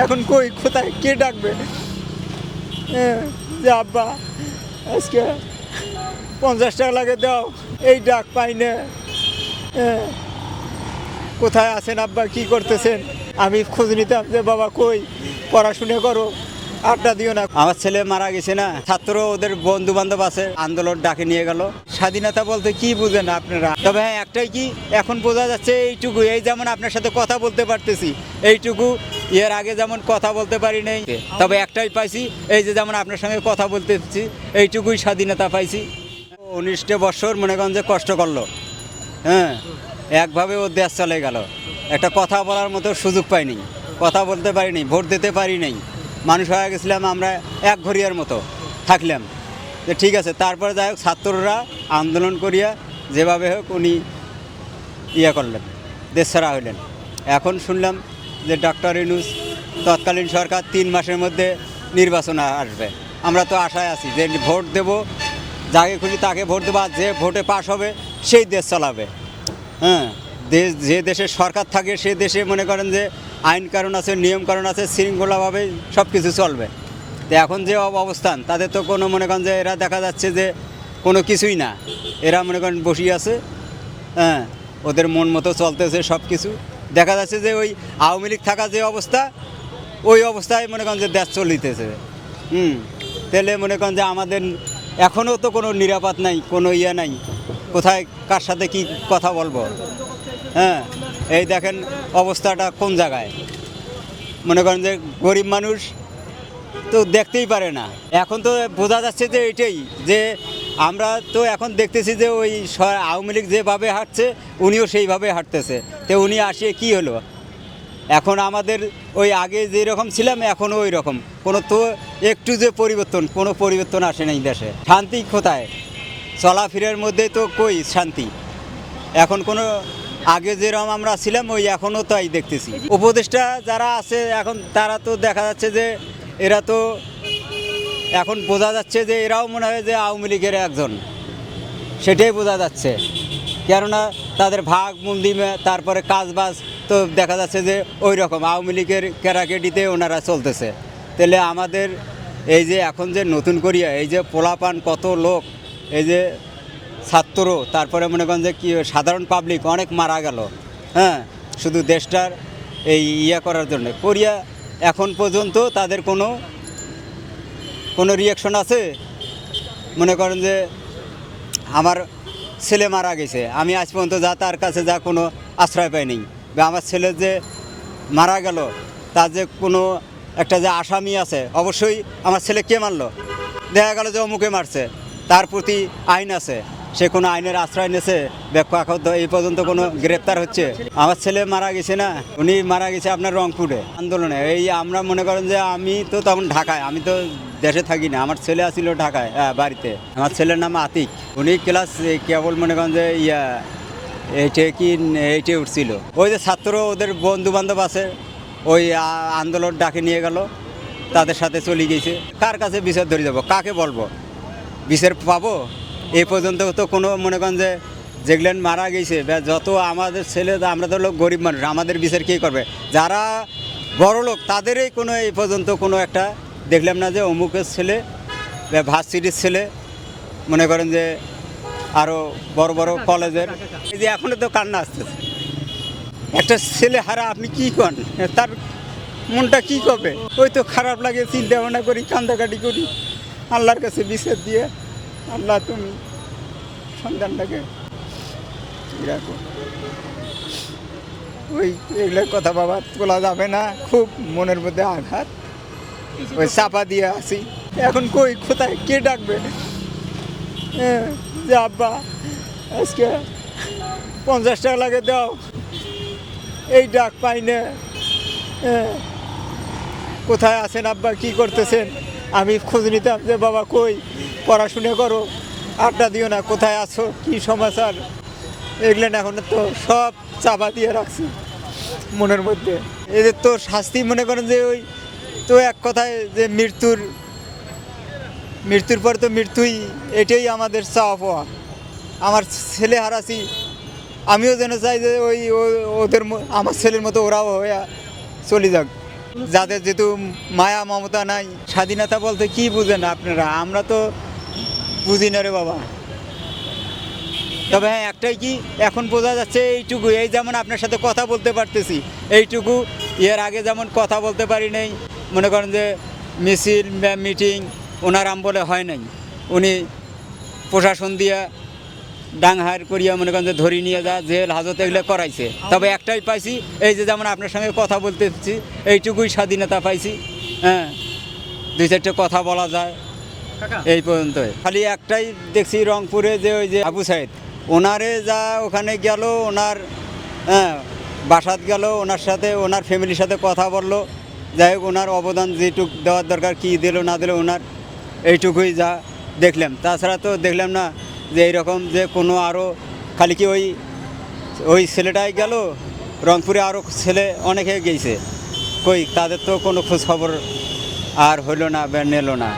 এখন কই কোথায় কে ডাকবে? যে আব্বা আজকে 50 টাকা লাগে দাও, এই ডাক পাই না। কোথায় আছেন আব্বা, কি করতেছেন? আমি খোঁজ নিতাম যে বাবা কই, পড়াশুনো করো, আড্ডা দিও না। আমার ছেলে মারা গেছে না, ছাত্র ওদের বন্ধু বান্ধব আছে, আন্দোলন ডাকে নিয়ে গেল। স্বাধীনতা বলতে কি বুঝেন আপনারা? তবে হ্যাঁ একটাই কি এখন বোঝা যাচ্ছে এইটুকু, এই যেমন আপনার সাথে কথা বলতে পারতেছি এইটুকু, এর আগে যেমন কথা বলতে পারি নাই, তবে একটাই পাইছি, এই যে যেমন আপনার সঙ্গে কথা বলতেছি এইটুকুই স্বাধীনতা পাইছি। 19 বছর মনে করেন যে কষ্ট করলো, হ্যাঁ, একভাবে ও দেশ চলে গেল, একটা কথা বলার মতো সুযোগ পাইনি, কথা বলতে পারিনি, ভোট দিতে পারি নাই, মানুষ হয়ে গেছিলাম আমরা এক ঘরিয়ার মতো থাকলাম। যে ঠিক আছে, তারপরে যাই হোক ছাত্ররা আন্দোলন করিয়া যেভাবে হোক উনি ইয়ে করলেন, দেশ ছাড়া হইলেন। এখন শুনলাম যে ডক্টর ইউনূস তৎকালীন সরকার 3 মাসের মধ্যে নির্বাচন আসবে। আমরা তো আশায় আছি যে ভোট দেব, যাকে খুশি তাকে ভোট দেবো, আর যে ভোটে পাশ হবে সেই দেশ চালাবে। হ্যাঁ, যে দেশের সরকার থাকে সে দেশে মনে করেন যে আইন কানুন আছে, নিয়ম কানুন আছে, শৃঙ্খলাভাবে সব কিছু চলবে। তো এখন যে অবস্থান, তাদের তো কোনো মনে করেন যে এরা দেখা যাচ্ছে যে কোনো কিছুই না, এরা মনে করেন বসিয়ে আছে, হ্যাঁ, ওদের মন মতো চলতেছে সব কিছু। দেখা যাচ্ছে যে ওই আওয়ামী লীগ থাকা যে অবস্থা, ওই অবস্থায় মনে করেন যে দেশ চলিতেছে। তাহলে মনে করেন যে আমাদের এখনও তো কোনো নিরাপদ নাই, কোনো ইয়ে নাই, কোথায় কার সাথে কি কথা বলবো। হ্যাঁ, এই দেখেন অবস্থাটা কোন জায়গায়, মনে করেন যে গরিব মানুষ তো দেখতেই পারে না। এখন তো বোঝা যাচ্ছে যে এটাই, যে আমরা তো এখন দেখতেছি যে ওই আওয়ামী লীগ যেভাবে হাঁটছে উনিও সেইভাবে হাঁটতেছে। তো উনি আসিয়ে কি হলো, এখন আমাদের ওই আগে যেরকম ছিলাম এখনও ওই রকম, কোনো তো একটু যে পরিবর্তন, কোনো পরিবর্তন আসে নাই দেশে। শান্তি কোথায়? চলাফেরার মধ্যে তো কই শান্তি। এখন কোনো আগে যেরকম আমরা ছিলাম ওই এখনও তাই দেখতেছি। উপদেষ্টা যারা আছে এখন তারা তো দেখা যাচ্ছে যে এরা তো এখন বোঝা যাচ্ছে যে এরাও মনে হয় যে আওয়ামী লীগের একজন, সেটাই বোঝা যাচ্ছে। কেননা তাদের ভাগ মন্দিমে তারপরে কাজবাজ তো দেখা যাচ্ছে যে ওই রকম আওয়ামী লীগের ক্যারাকেটিতে ওনারা চলতেছে। তাহলে আমাদের এই যে এখন যে নতুন করিয়া এই যে পোলাপান কত লোক, এই যে ছাত্র, তারপরে মনে করেন যে কি সাধারণ পাবলিক অনেক মারা গেল, হ্যাঁ, শুধু দেশটার এই ইয়ে করার জন্য করিয়া, এখন পর্যন্ত তাদের কোনো রিয়াকশন আছে? মনে করেন যে আমার ছেলে মারা গেছে, আমি আজ পর্যন্ত তার কাছে কোনো আশ্রয় পাইনি, বা আমার ছেলে যে মারা গেল তার যে কোনো একটা যে আসামি আছে, অবশ্যই আমার ছেলে কে মারলো, দেখা গেল যে অমুকে মারছে, তার প্রতি আইন আছে, সে কোনো আইনের আশ্রয় নিয়েছে, এই পর্যন্ত কোনো গ্রেপ্তার হচ্ছে। আমার ছেলে মারা গেছে না, উনি মারা গেছে আপনার রংপুরে আন্দোলনে। এই আমরা মনে করেন যে আমি তো তখন ঢাকায়, আমি তো দেশে থাকি না, আমার ছেলে আসছিল ঢাকায় বাড়িতে। আমার ছেলের নাম আতিক, উনি ক্লাস কেবল মনে করেন যে এইটে উঠছিল। ওই যে ছাত্র ওদের বন্ধু বান্ধব আছে, ওই আন্দোলন ডাকে নিয়ে গেল, তাদের সাথে চলে গেছে। কার কাছে বিচার ধরে যাবো, কাকে বলবো, বিচার পাবো? এই পর্যন্ত তো কোনো মনে করেন যে যেগুলেন মারা গেছে বা যত আমাদের ছেলে, আমরা তো লোক গরিব মানুষ, আমাদের বিচার কী করবে? যারা বড় লোক তাদেরই কোনো এই পর্যন্ত কোনো একটা দেখলাম না যে অমুকের ছেলে বা ভার্সিটির ছেলে, মনে করেন যে আরও বড় বড় কলেজের, এই যে এখনও তো কান্না আসতেছে। একটা ছেলে হারা আপনি কী করেন, তার মনটা কী করবে? ওই তো খারাপ লাগে, চিন্তা ভাবনা করি, কান্দাকাটি করি, আল্লাহর কাছে বিচার দিয়ে, আল্লাহ তুমি সন্তানটাকে রাখো। ওই এগুলোর কথা বাবা তোলা যাবে না, খুব মনের মধ্যে আঘাত, ওই চাপা দিয়ে আসি। এখন কই কোথায় কে ডাকবে? যে আব্বা আজকে 50 টাকা লাগে দাও, এই ডাক পাই না। কোথায় আছেন আব্বা, কি করতেছেন? আমি খোঁজ নিতাম যে বাবা কই, পড়াশুনো করো, আড্ডা দিও না, কোথায় আছো, কি সমাচার? এগুলেন এখন তো সব চাপা দিয়ে রাখছি মনের মধ্যে। এদের তো শাস্তি মনে করেন যে ওই তো এক কথায় যে মৃত্যুর পর তো মৃত্যুই, এটাই আমাদের চাওয়া পাওয়া। আমার ছেলে হারাছি, আমিও যেন চাই যে ওই ওদের আমার ছেলের মতো ওরাও হয়ে চলে যাক। যাদের যেহেতু মায়া মমতা নাই, স্বাধীনতা বলতে কি বুঝেন আপনারা? আমরা তো বুঝি না রে বাবা। তবে হ্যাঁ, একটাই কি এখন বোঝা যাচ্ছে এইটুকু, এই যেমন আপনার সাথে কথা বলতে পারতেছি এইটুকু, এর আগে যেমন কথা বলতে পারি নাই, মনে করেন যে মিছিল বা মিটিং ওনার আমবলে হয় নাই, উনি প্রশাসন দিয়া ডাংহার করিয়া মনে করেন যে ধরি নিয়ে যা জেল হাজত এগুলো করাইছে। তবে একটাই পাইছি, এই যে যেমন আপনার সঙ্গে কথা বলতেছি এইটুকুই স্বাধীনতা পাইছি। হ্যাঁ, দুই চারটে কথা বলা যায় এই পর্যন্ত। খালি একটাই দেখছি রংপুরে যে ওই যে আবু সাইদ, ওনারে যা ওখানে গেল, ওনার হ্যাঁ বাসাত গেল, ওনার সাথে ওনার ফ্যামিলির সাথে কথা বললো, যাই হোক ওনার অবদান যেটুক দেওয়ার দরকার কী দিল না দিল ওনার, এইটুকুই যা দেখলাম। তাছাড়া তো দেখলাম না যে এইরকম যে কোনো আরও খালি কি ওই ছেলেটাই গেল, রংপুরে আরও ছেলে অনেকে গেছে, কই তাদের তো কোনো খোঁজ খবর আর হইল না বা নিল না।